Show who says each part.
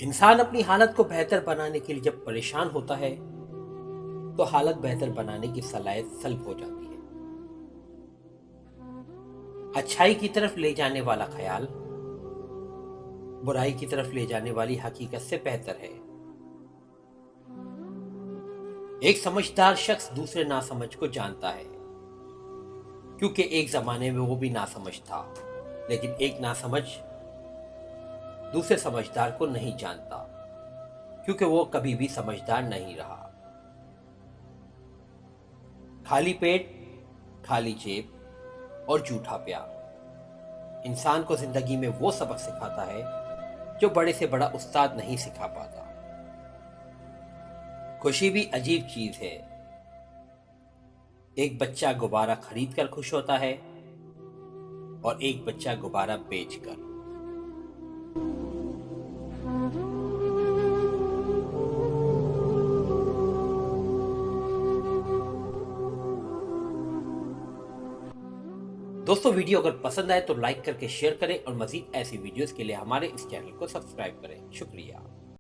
Speaker 1: انسان اپنی حالت کو بہتر بنانے کے لیے جب پریشان ہوتا ہے تو حالت بہتر بنانے کی صلاحیت سلب ہو جاتی ہے۔ اچھائی کی طرف لے جانے والا خیال برائی کی طرف لے جانے والی حقیقت سے بہتر ہے۔ ایک سمجھدار شخص دوسرے ناسمجھ کو جانتا ہے، کیونکہ ایک زمانے میں وہ بھی ناسمجھ تھا، لیکن ایک ناسمجھ دوسرے سمجھدار کو نہیں جانتا، کیونکہ وہ کبھی بھی سمجھدار نہیں رہا۔ خالی پیٹ، خالی جیب اور جھوٹا پیار انسان کو زندگی میں وہ سبق سکھاتا ہے جو بڑے سے بڑا استاد نہیں سکھا پاتا۔ خوشی بھی عجیب چیز ہے۔ ایک بچہ غبارہ خرید کر خوش ہوتا ہے اور ایک بچہ غبارہ بیچ کر۔ دوستو، ویڈیو اگر پسند آئے تو لائک کر کے شیئر کریں اور مزید ایسی ویڈیوز کے لیے ہمارے اس چینل کو سبسکرائب کریں۔ شکریہ۔